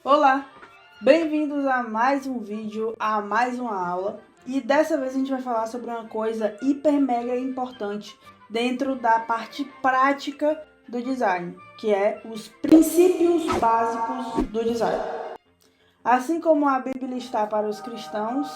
Olá, bem-vindos a mais um vídeo, a mais uma aula. E dessa vez a gente vai falar sobre uma coisa hiper mega importante dentro da parte prática do design, que é os princípios básicos do design. Assim como a Bíblia está para os cristãos,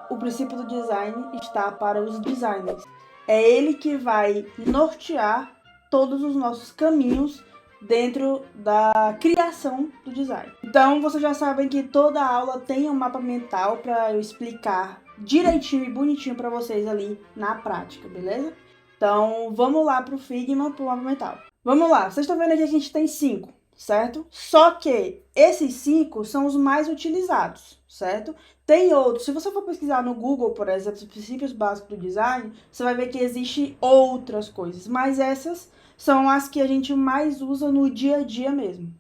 o princípio do design está para os designers. É ele que vai nortear todos os nossos caminhos dentro da criação do design. Então, vocês já sabem que toda aula tem um mapa mental para eu explicar direitinho e bonitinho para vocês ali na prática, beleza? Então, vamos lá para o Figma, para o mapa mental. Vamos lá, vocês estão vendo aqui que a gente tem 5, certo? Só que esses 5 são os mais utilizados, certo? Tem outros. Se você for pesquisar no Google, por exemplo, os princípios básicos do design, você vai ver que existem outras coisas, mas essas são as que a gente mais usa no dia a dia mesmo.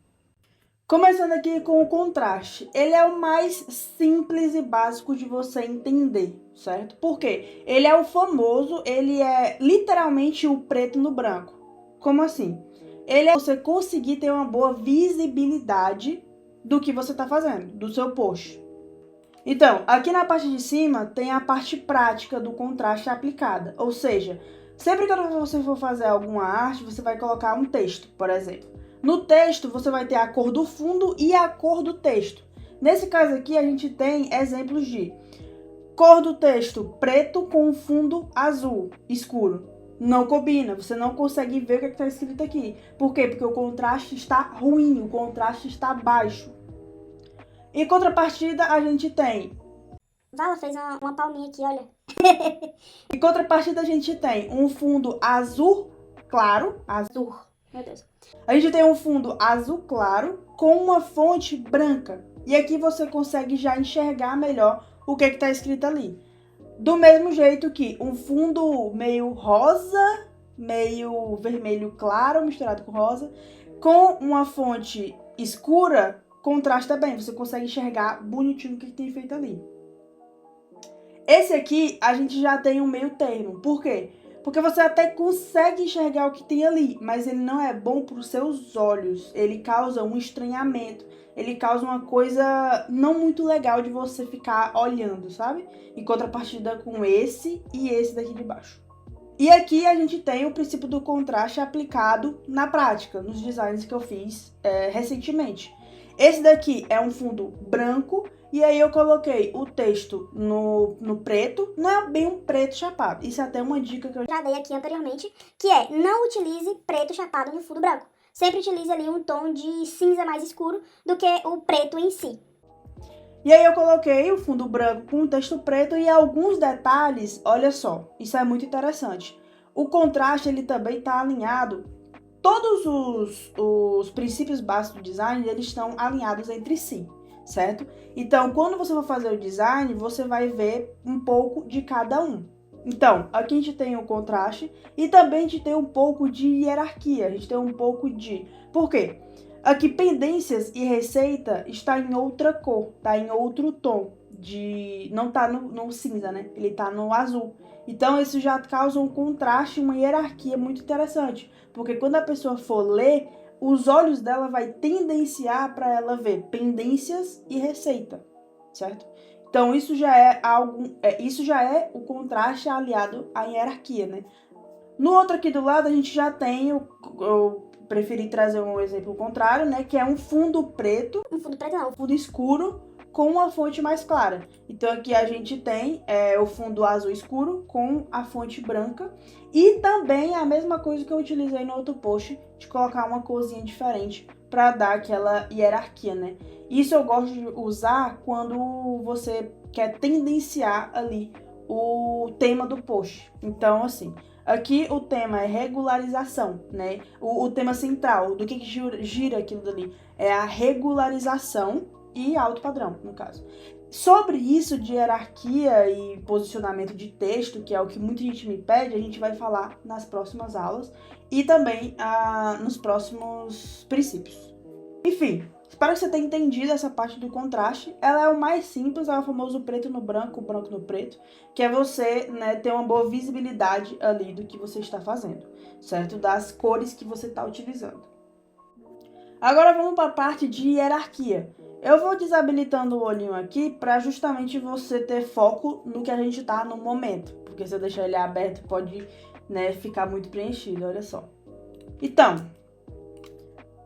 Começando aqui com o contraste. Ele é o mais simples e básico de você entender, certo? Por quê? Ele é o famoso, ele é literalmente o preto no branco. Como assim? Ele é você conseguir ter uma boa visibilidade do que você está fazendo, do seu post. Então, aqui na parte de cima tem a parte prática do contraste aplicada, ou seja, sempre que você for fazer alguma arte, você vai colocar um texto, por exemplo. No texto, você vai ter a cor do fundo e a cor do texto. Nesse caso aqui, a gente tem exemplos de cor do texto preto com fundo azul escuro. Não combina, você não consegue ver o que está escrito aqui. Por quê? Porque o contraste está ruim, o contraste está baixo. Em contrapartida, a gente tem... Vala fez uma palminha aqui, olha. Em contrapartida, a gente tem um fundo azul claro. Azul. Meu Deus. A gente tem um fundo azul claro com uma fonte branca. E aqui você consegue já enxergar melhor o que está escrito ali. Do mesmo jeito que um fundo meio rosa, meio vermelho claro, misturado com rosa, com uma fonte escura, contrasta bem. Você consegue enxergar bonitinho o que tem feito ali. Esse aqui, a gente já tem um meio termo. Por quê? Porque você até consegue enxergar o que tem ali, mas ele não é bom para os seus olhos. Ele causa um estranhamento. Ele causa uma coisa não muito legal de você ficar olhando, sabe? Em contrapartida com esse e esse daqui de baixo. E aqui a gente tem o princípio do contraste aplicado na prática, nos designs que eu fiz recentemente. Esse daqui é um fundo branco e aí eu coloquei o texto no preto. Não é bem um preto chapado, isso é até uma dica que eu Já dei aqui anteriormente, que é não utilize preto chapado no fundo branco. Sempre utilize ali um tom de cinza mais escuro do que o preto em si. E aí eu coloquei o fundo branco com o texto preto e alguns detalhes, olha só, isso é muito interessante. O contraste ele também está alinhado, todos os princípios básicos do design eles estão alinhados entre si, certo? Então, quando você for fazer o design, você vai ver um pouco de cada um. Então, aqui a gente tem o contraste e também a gente tem um pouco de hierarquia, a gente tem um pouco de... Por quê? Aqui, pendências e receita está em outra cor, está em outro tom. Não está no cinza, né? Ele está no azul. Então, isso já causa um contraste, uma hierarquia muito interessante. Porque quando a pessoa for ler, os olhos dela vai tendenciar para ela ver pendências e receita, certo? Então, isso já é o contraste aliado à hierarquia, né? No outro aqui do lado, a gente já tem eu preferi trazer um exemplo contrário, né? Que é um fundo preto. Um fundo preto não. Um fundo escuro com uma fonte mais clara. Então aqui a gente tem o fundo azul escuro com a fonte branca. E também a mesma coisa que eu utilizei no outro post, de colocar uma corzinha diferente para dar aquela hierarquia, né? Isso eu gosto de usar quando você quer tendenciar ali o tema do post. Então, assim, aqui o tema é regularização, né? O tema central, do que gira aquilo dali, é a regularização e alto padrão, no caso. Sobre isso de hierarquia e posicionamento de texto, que é o que muita gente me pede, a gente vai falar nas próximas aulas e também nos próximos princípios. Enfim, espero que você tenha entendido essa parte do contraste. Ela é o mais simples, é o famoso preto no branco, branco no preto, que é você, né, ter uma boa visibilidade ali do que você está fazendo, certo? Das cores que você está utilizando. Agora vamos para a parte de hierarquia. Eu vou desabilitando o olhinho aqui para justamente você ter foco no que a gente tá no momento. Porque se eu deixar ele aberto pode, né, ficar muito preenchido, olha só. Então,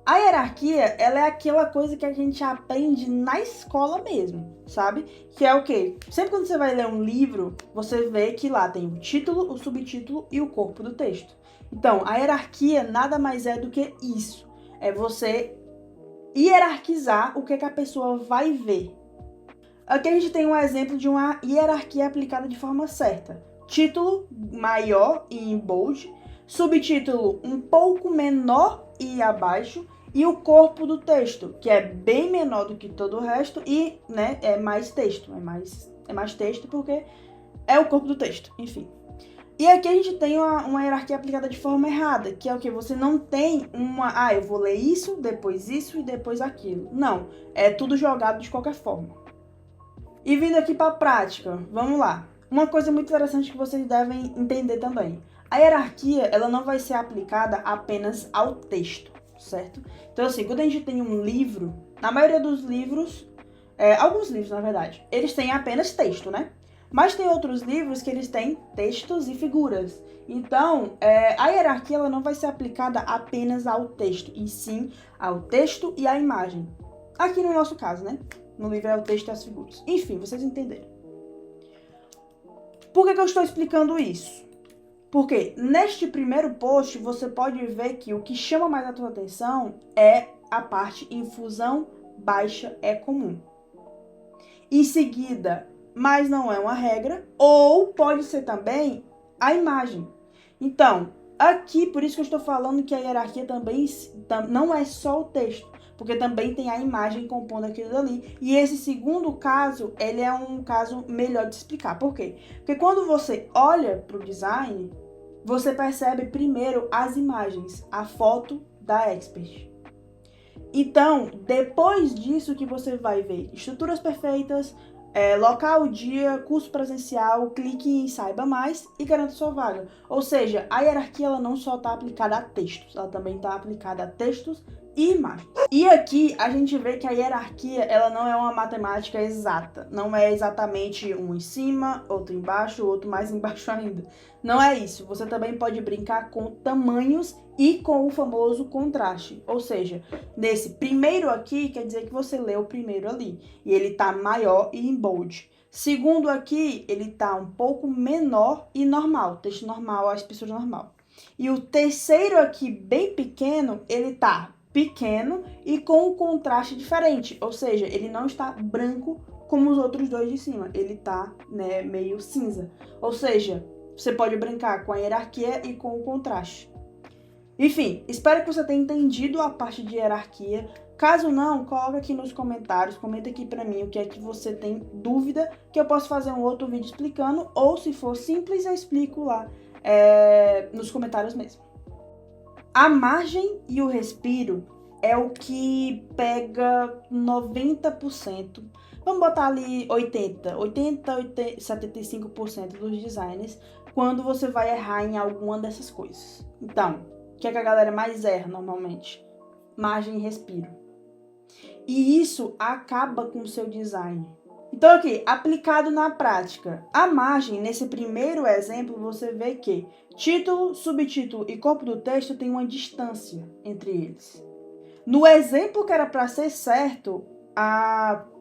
a hierarquia, ela é aquela coisa que a gente aprende na escola mesmo, sabe? Que é o quê? Sempre quando você vai ler um livro, você vê que lá tem o título, o subtítulo e o corpo do texto. Então, a hierarquia nada mais é do que isso. É você hierarquizar o que a pessoa vai ver. Aqui a gente tem um exemplo de uma hierarquia aplicada de forma certa. Título maior e em bold, subtítulo um pouco menor e abaixo, e o corpo do texto, que é bem menor do que todo o resto e, né, é mais texto, é mais texto porque é o corpo do texto, enfim. E aqui a gente tem uma hierarquia aplicada de forma errada, que é o que? Você não tem eu vou ler isso e depois aquilo. Não, é tudo jogado de qualquer forma. E vindo aqui para a prática, vamos lá. Uma coisa muito interessante que vocês devem entender também. A hierarquia, ela não vai ser aplicada apenas ao texto, certo? Então, assim, quando a gente tem um livro, na maioria dos livros, alguns livros, na verdade, eles têm apenas texto, né? Mas tem outros livros que eles têm textos e figuras. Então, a hierarquia ela não vai ser aplicada apenas ao texto, e sim ao texto e à imagem. Aqui no nosso caso, né? No livro é o texto e as figuras. Enfim, vocês entenderam. Por que eu estou explicando isso? Porque neste primeiro post você pode ver que o que chama mais a tua atenção é a parte infusão baixa é comum. Em seguida, mas não é uma regra, ou pode ser também a imagem. Então, aqui, por isso que eu estou falando que a hierarquia também não é só o texto, porque também tem a imagem compondo aquilo dali. E esse segundo caso, ele é um caso melhor de explicar. Por quê? Porque quando você olha para o design, você percebe primeiro as imagens, a foto da expert. Então, depois disso que você vai ver estruturas perfeitas, local, dia, curso presencial, clique em saiba mais e garanta sua vaga. Ou seja, a hierarquia ela não só está aplicada a textos, ela também está aplicada a textos e imagens. E aqui a gente vê que a hierarquia ela não é uma matemática exata. Não é exatamente um em cima, outro embaixo, outro mais embaixo ainda. Não é isso. Você também pode brincar com tamanhos e com o famoso contraste. Ou seja, nesse primeiro aqui, quer dizer que você leu o primeiro ali. E ele tá maior e em bold. Segundo aqui, ele tá um pouco menor e normal. Texto normal, a espessura normal. E o terceiro aqui, bem pequeno, ele tá pequeno e com um contraste diferente. Ou seja, ele não está branco como os outros dois de cima. Ele tá, né, meio cinza. Ou seja, você pode brincar com a hierarquia e com o contraste. Enfim, espero que você tenha entendido a parte de hierarquia. Caso não, coloca aqui nos comentários, comenta aqui pra mim o que é que você tem dúvida, que eu posso fazer um outro vídeo explicando, ou se for simples, eu explico lá nos comentários mesmo. A margem e o respiro é o que pega 90%. Vamos botar ali 75% dos designers quando você vai errar em alguma dessas coisas. Então, o que é que a galera mais erra normalmente? Margem e respiro. E isso acaba com o seu design. Então aqui, aplicado na prática, a margem, nesse primeiro exemplo, você vê que título, subtítulo e corpo do texto tem uma distância entre eles. No exemplo que era para ser certo,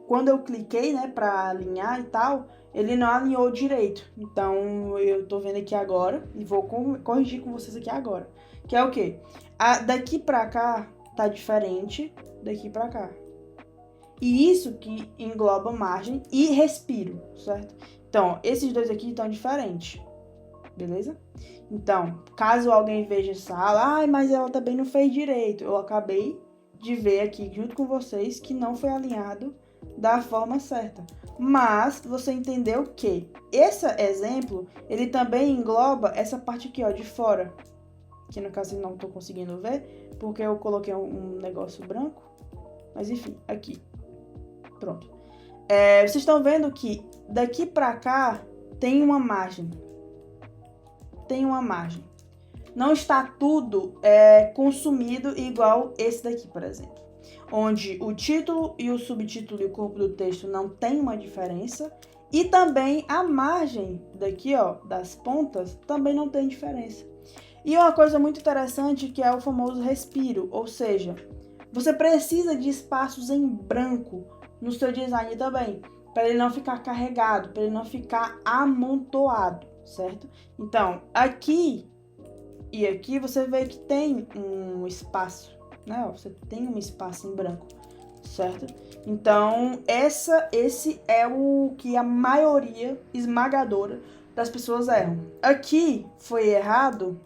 quando eu cliquei, né, para alinhar e tal, ele não alinhou direito. Então eu tô vendo aqui agora e vou corrigir com vocês aqui agora. Que é o quê? Daqui para cá tá diferente daqui para cá. E isso que engloba margem e respiro, certo? Então, esses dois aqui estão diferentes, beleza? Então, caso alguém veja essa aula, mas ela também não fez direito. Eu acabei de ver aqui junto com vocês que não foi alinhado da forma certa. Mas você entendeu que esse exemplo, ele também engloba essa parte aqui, ó, de fora. Que no caso eu não tô conseguindo ver, porque eu coloquei um negócio branco. Mas enfim, aqui. Pronto. Vocês estão vendo que daqui para cá tem uma margem. Tem uma margem. Não está tudo consumido igual esse daqui, por exemplo. onde o título e o subtítulo e o corpo do texto não tem uma diferença, e também a margem daqui, ó, das pontas, também não tem diferença. E uma coisa muito interessante que é o famoso respiro, ou seja, você precisa de espaços em branco no seu design também, para ele não ficar carregado, para ele não ficar amontoado, certo? Então, aqui e aqui você vê que tem um espaço, né? Você tem um espaço em branco, certo? Então, esse é o que a maioria esmagadora das pessoas erram. Aqui foi errado,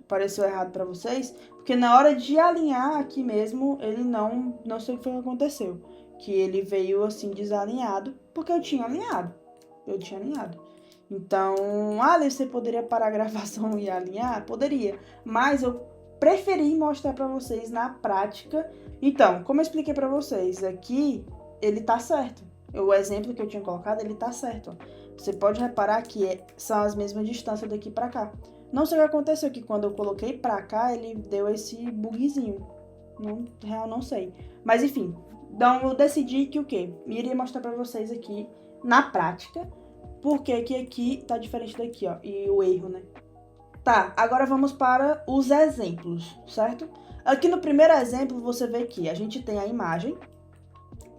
pareceu errado para vocês, porque na hora de alinhar aqui mesmo, ele não sei o que foi que aconteceu, que ele veio assim desalinhado, porque eu tinha alinhado. Então, você poderia parar a gravação e alinhar? Poderia, mas eu preferi mostrar para vocês na prática. Então, como eu expliquei para vocês, aqui ele tá certo. O exemplo que eu tinha colocado, ele tá certo. Você pode reparar que são as mesmas distâncias daqui para cá. Não sei o que aconteceu, que quando eu coloquei para cá, ele deu esse bugzinho. Não sei. Mas enfim, então eu decidi que o quê? Iria mostrar para vocês aqui na prática, porque que aqui tá diferente daqui, ó, e o erro, né? Tá, agora vamos para os exemplos, certo? Aqui no primeiro exemplo, você vê que a gente tem a imagem,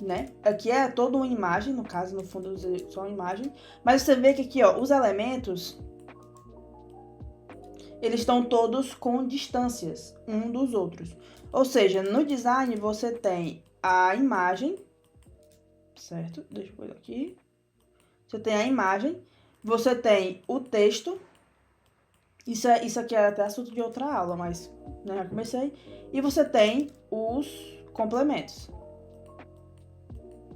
né? Aqui é toda uma imagem, no caso, no fundo, só uma imagem. Mas você vê que aqui, ó, os elementos, eles estão todos com distâncias um dos outros. Ou seja, no design, você tem a imagem, certo? Deixa eu pôr aqui. Você tem a imagem, você tem o texto. Isso aqui é até assunto de outra aula, mas né, já comecei. E você tem os complementos,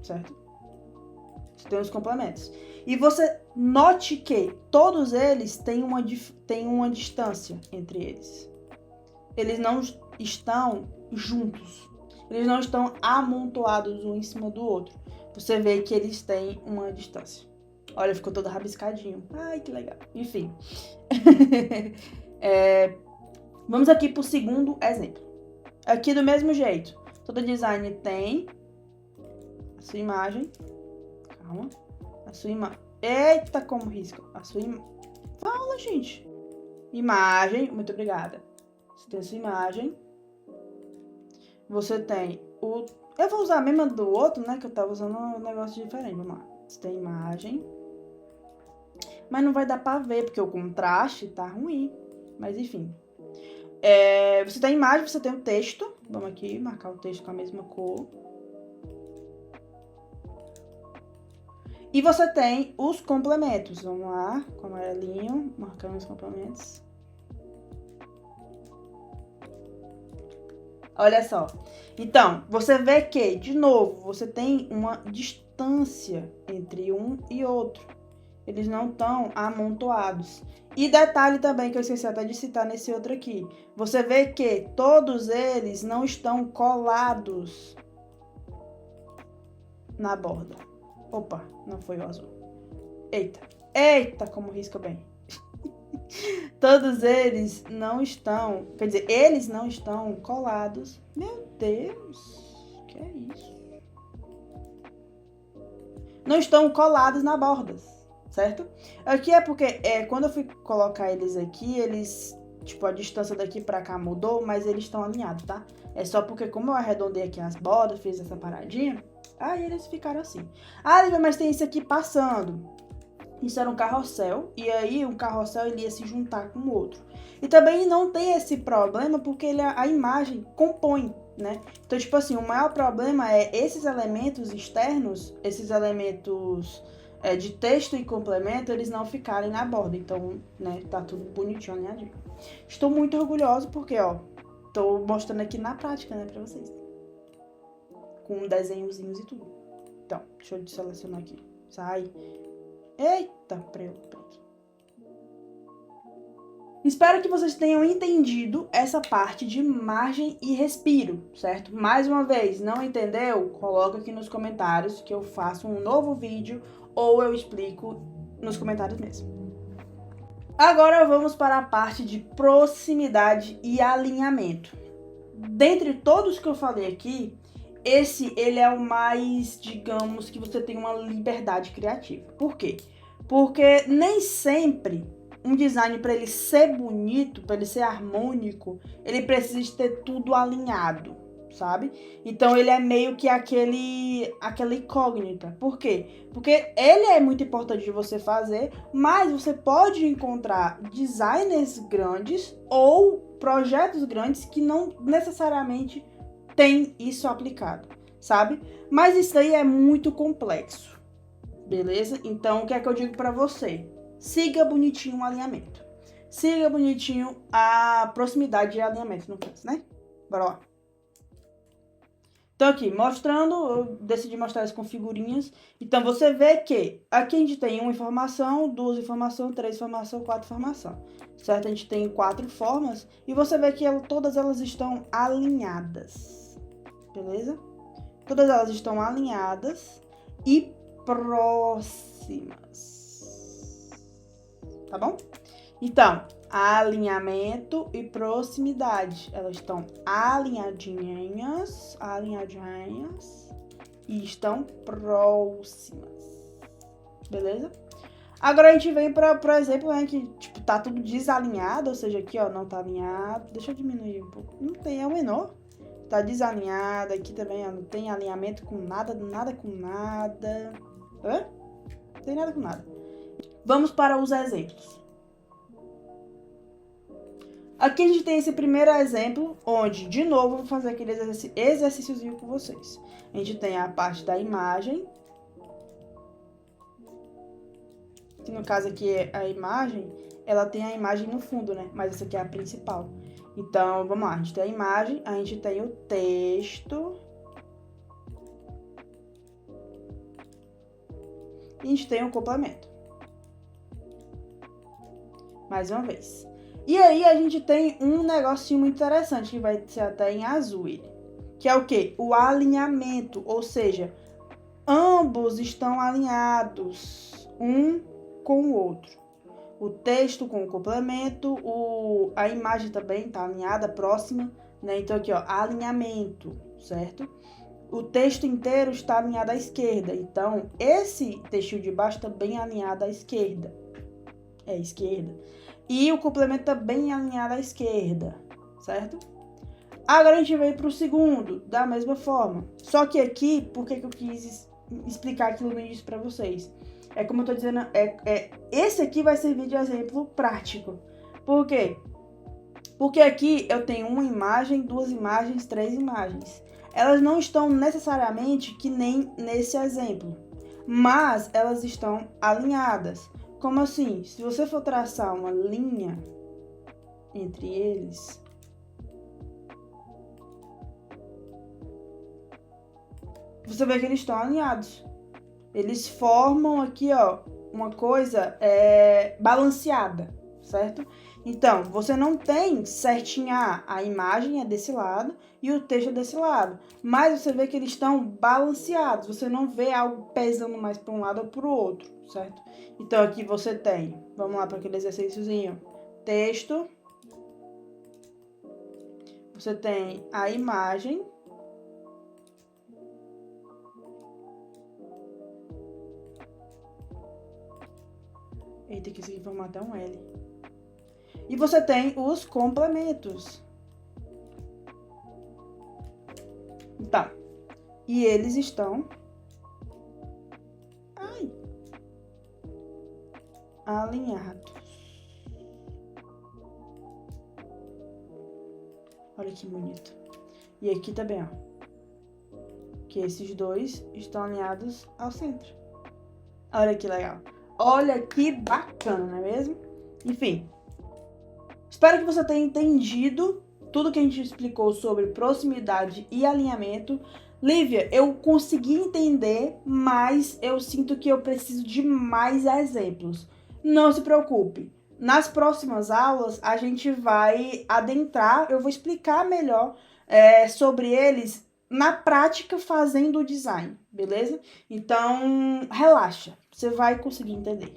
certo? Você tem os complementos. E você note que todos eles têm uma distância entre eles. Eles não estão juntos. Eles não estão amontoados um em cima do outro. Você vê que eles têm uma distância. Olha, ficou todo rabiscadinho. Ai, que legal. Enfim. Vamos aqui para o segundo exemplo. Aqui do mesmo jeito. Todo design tem a sua imagem. Calma. A sua imagem. Eita, como risca. A sua imagem. Fala, gente. Imagem. Muito obrigada. Você tem a sua imagem. Você tem o... Eu vou usar a mesma do outro, né? Que eu tava usando um negócio diferente. Vamos lá. Você tem imagem. Mas não vai dar pra ver, porque o contraste tá ruim. Mas enfim. Você tem a imagem, você tem o texto. Vamos aqui marcar o texto com a mesma cor. E você tem os complementos. Vamos lá, com o amarelinho, marcando os complementos. Olha só. Então, você vê que, de novo, você tem uma distância entre um e outro. Eles não estão amontoados. E detalhe também que eu esqueci até de citar nesse outro aqui. Você vê que todos eles não estão colados na borda. Opa, não foi o azul. Eita, como risca bem. Todos eles não estão... Quer dizer, eles não estão colados. Meu Deus, que é isso? Não estão colados na borda. Certo? Aqui é porque quando eu fui colocar eles aqui, eles, tipo, a distância daqui pra cá mudou, mas eles estão alinhados, tá? É só porque como eu arredondei aqui as bordas, fiz essa paradinha, aí eles ficaram assim. Lívia, mas tem isso aqui passando. Isso era um carrossel, e aí um carrossel ele ia se juntar com o outro. E também não tem esse problema porque a imagem compõe, né? Então, tipo assim, o maior problema é esses elementos externos, esses elementos... de texto e complemento, eles não ficarem na borda. Então, né, tá tudo bonitinho, alinhadinho. Estou muito orgulhosa porque, ó, tô mostrando aqui na prática, né, pra vocês. Com desenhozinhos e tudo. Então, deixa eu selecionar aqui. Sai. Eita, pronto. Espero que vocês tenham entendido essa parte de margem e respiro, certo? Mais uma vez, não entendeu? Coloca aqui nos comentários que eu faço um novo vídeo ou eu explico nos comentários mesmo. Agora vamos para a parte de proximidade e alinhamento. Dentre todos que eu falei aqui, ele é o mais, digamos, que você tem uma liberdade criativa. Por quê? Porque nem sempre um design, para ele ser bonito, para ele ser harmônico, ele precisa ter tudo alinhado, sabe? Então ele é meio que aquela incógnita. Por quê? Porque ele é muito importante de você fazer, mas você pode encontrar designers grandes ou projetos grandes que não necessariamente tem isso aplicado, sabe? Mas isso aí é muito complexo, beleza? Então, o que é que eu digo para você? Siga bonitinho o alinhamento. Siga bonitinho a proximidade de alinhamento, no caso, né? Bora lá. Então, aqui, mostrando, eu decidi mostrar isso com figurinhas. Então, você vê que aqui a gente tem uma informação, duas informações, três informações, quatro informações. Certo? A gente tem 4 formas e você vê que todas elas estão alinhadas. Beleza? Todas elas estão alinhadas e próximas. Tá bom? Então, alinhamento e proximidade. Elas estão alinhadinhas e estão próximas. Beleza? Agora a gente vem por exemplo, né, que tipo, tá tudo desalinhado, ou seja, aqui ó, não tá alinhado. Deixa eu diminuir um pouco. Não tem, é o menor. Tá desalinhado, aqui também ó, não tem alinhamento com nada, nada com nada. Hã? Não tem nada com nada. Vamos para os exemplos. Aqui a gente tem esse primeiro exemplo, onde, de novo, eu vou fazer aquele exercíciozinho com vocês. A gente tem a parte da imagem, que no caso aqui é a imagem, ela tem a imagem no fundo, né? Mas essa aqui é a principal. Então, vamos lá, a gente tem a imagem, a gente tem o texto, e a gente tem o complemento. Mais uma vez. E aí a gente tem um negocinho muito interessante, que vai ser até em azul ele. Que é o quê? O alinhamento, ou seja, ambos estão alinhados, um com o outro. O texto com o complemento, a imagem também está alinhada, próxima, né? Então aqui, ó, alinhamento, certo? O texto inteiro está alinhado à esquerda, então esse textinho de baixo também é alinhado à esquerda. É esquerda. E o complemento também é alinhado à esquerda, certo? Agora a gente veio para o segundo, da mesma forma. Só que aqui, por que eu quis explicar aquilo no início para vocês? É como eu tô dizendo, esse aqui vai servir de exemplo prático. Por quê? Porque aqui eu tenho uma imagem, duas imagens, três imagens. Elas não estão necessariamente que nem nesse exemplo, mas elas estão alinhadas. Como assim? Se você for traçar uma linha entre eles, você vê que eles estão alinhados. Eles formam aqui, ó, uma coisa balanceada, certo? Então, você não tem certinha a imagem é desse lado e o texto é desse lado. Mas você vê que eles estão balanceados. Você não vê algo pesando mais para um lado ou para o outro, certo? Então, aqui você tem, vamos lá para aquele exercíciozinho, texto. Você tem a imagem. Eita, que esse aqui formar até um L. E você tem os complementos. Tá. E eles estão alinhados. Olha que bonito. E aqui também, ó. Que esses dois estão alinhados ao centro. Olha que legal. Olha que bacana, não é mesmo? Enfim. Espero que você tenha entendido tudo que a gente explicou sobre proximidade e alinhamento. Lívia, eu consegui entender, mas eu sinto que eu preciso de mais exemplos. Não se preocupe. Nas próximas aulas, a gente vai adentrar, eu vou explicar melhor sobre eles na prática fazendo o design, beleza? Então, relaxa, você vai conseguir entender.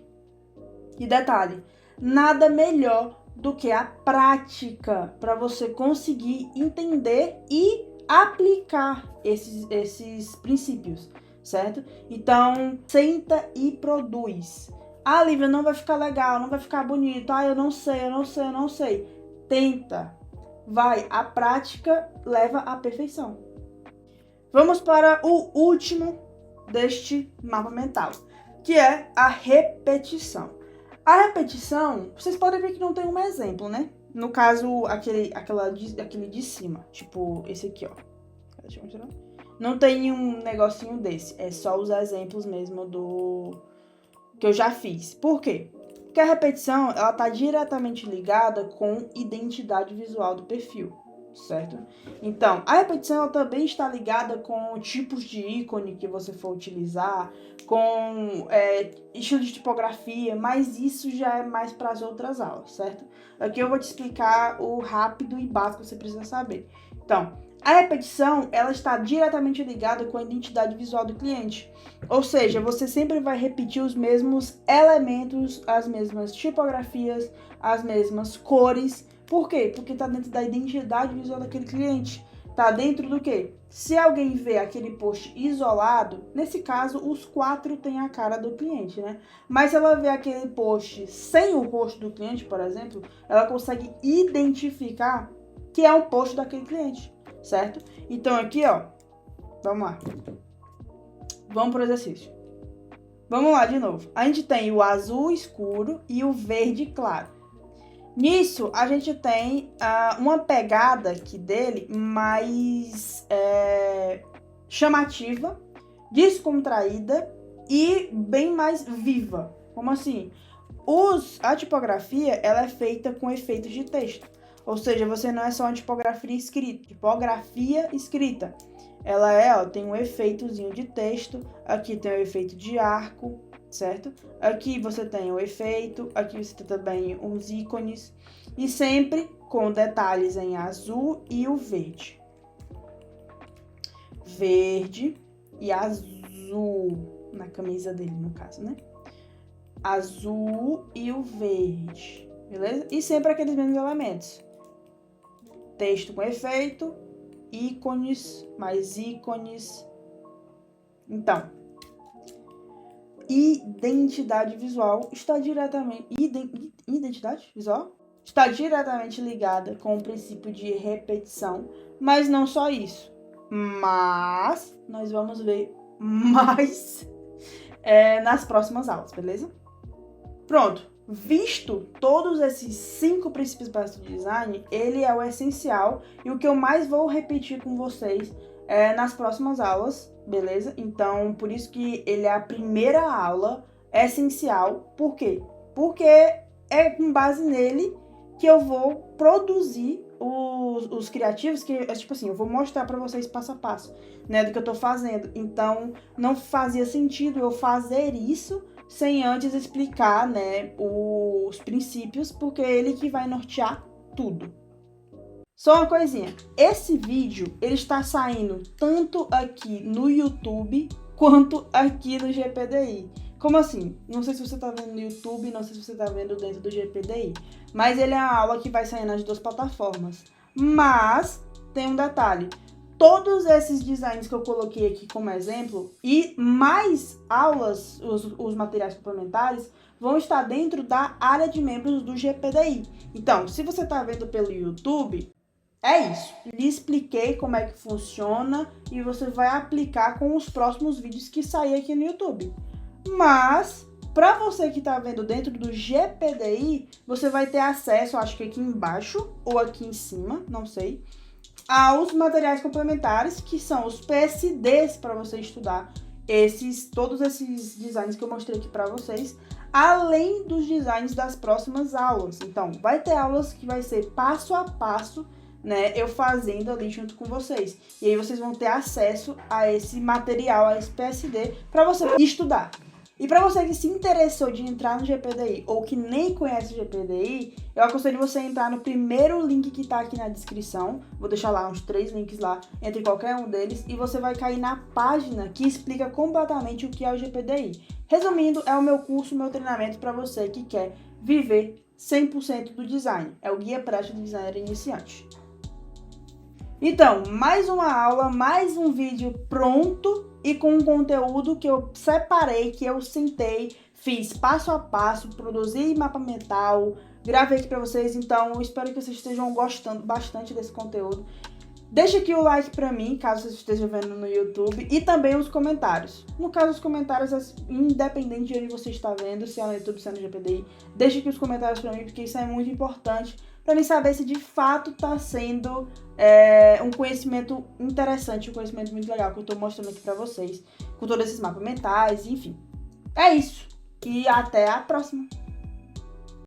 E detalhe, nada melhor do que a prática para você conseguir entender e aplicar esses princípios, certo? Então, senta e produz. Ah, Lívia, não vai ficar legal, não vai ficar bonito. Ah, eu não sei. Tenta. Vai, a prática leva à perfeição. Vamos para o último deste mapa mental, que é a repetição. A repetição, vocês podem ver que não tem um exemplo, né? No caso, aquele de cima, tipo esse aqui, ó. Deixa eu mostrar. Não tem um negocinho desse, é só os exemplos mesmo do que eu já fiz. Por quê? Porque a repetição, ela tá diretamente ligada com identidade visual do perfil, certo? Então, a repetição ela também está ligada com tipos de ícone que você for utilizar, com estilo de tipografia, mas isso já é mais para as outras aulas, certo? Aqui eu vou te explicar o rápido e básico que você precisa saber. Então, a repetição, ela está diretamente ligada com a identidade visual do cliente. Ou seja, você sempre vai repetir os mesmos elementos, as mesmas tipografias, as mesmas cores. Por quê? Porque está dentro da identidade visual daquele cliente. Está dentro do quê? Se alguém vê aquele post isolado, nesse caso, os 4 têm a cara do cliente, né? Mas se ela vê aquele post sem o rosto do cliente, por exemplo, ela consegue identificar que é um post daquele cliente, certo? Então aqui, ó, vamos lá. Vamos pro exercício. Vamos lá de novo. A gente tem o azul escuro e o verde claro. Nisso, a gente tem uma pegada aqui dele mais chamativa, descontraída e bem mais viva. Como assim? A tipografia ela é feita com efeitos de texto. Ou seja, você não é só uma tipografia escrita. Ela tem um efeitozinho de texto, aqui tem o efeito de arco, certo? Aqui você tem o efeito, aqui você tem também uns ícones, e sempre com detalhes em azul e o verde. Verde e azul, na camisa dele, no caso, né? Azul e o verde, beleza? E sempre aqueles mesmos elementos. Texto com efeito, ícones, mais ícones. Então, identidade visual está diretamente ligada com o princípio de repetição, mas não só isso. Mas nós vamos ver mais nas próximas aulas, beleza? Pronto. Visto todos esses 5 princípios básicos de design, ele é o essencial e o que eu mais vou repetir com vocês nas próximas aulas, beleza? Então, por isso que ele é a primeira aula essencial. Por quê? Porque é com base nele que eu vou produzir os criativos, que é tipo assim, eu vou mostrar para vocês passo a passo, né, do que eu tô fazendo. Então, não fazia sentido eu fazer isso sem antes explicar, né, os princípios, porque é ele que vai nortear tudo. Só uma coisinha, esse vídeo, ele está saindo tanto aqui no YouTube, quanto aqui no GPDI. Como assim? Não sei se você está vendo no YouTube, não sei se você está vendo dentro do GPDI, mas ele é uma aula que vai sair nas 2 plataformas. Mas, tem um detalhe, todos esses designs que eu coloquei aqui como exemplo e mais aulas, os materiais complementares, vão estar dentro da área de membros do GPDI. Então, se você está vendo pelo YouTube, é isso. Lhe expliquei como é que funciona e você vai aplicar com os próximos vídeos que sair aqui no YouTube. Mas, para você que está vendo dentro do GPDI, você vai ter acesso, acho que aqui embaixo ou aqui em cima, não sei, aos materiais complementares, que são os PSDs para você estudar todos esses designs que eu mostrei aqui para vocês, além dos designs das próximas aulas. Então, vai ter aulas que vai ser passo a passo, né, eu fazendo ali junto com vocês. E aí vocês vão ter acesso a esse material, a esse PSD, para você estudar. E para você que se interessou de entrar no GPDI ou que nem conhece o GPDI, eu aconselho você a entrar no primeiro link que está aqui na descrição. Vou deixar lá uns 3 links lá, entre qualquer um deles, e você vai cair na página que explica completamente o que é o GPDI. Resumindo, é o meu curso, meu treinamento para você que quer viver 100% do design. É o Guia Prático do Designer Iniciante. Então, mais uma aula, mais um vídeo pronto e com um conteúdo que eu separei, que eu sentei, fiz passo a passo, produzi mapa mental, gravei aqui pra vocês. Então, eu espero que vocês estejam gostando bastante desse conteúdo. Deixa aqui o like pra mim, caso você esteja vendo no YouTube, e também os comentários. No caso, os comentários, independente de onde você está vendo, se é no YouTube, se é no GPDI, deixa aqui os comentários pra mim, porque isso é muito importante pra mim saber se de fato tá sendo um conhecimento interessante, um conhecimento muito legal que eu tô mostrando aqui pra vocês, com todos esses mapas mentais, enfim. É isso, e até a próxima!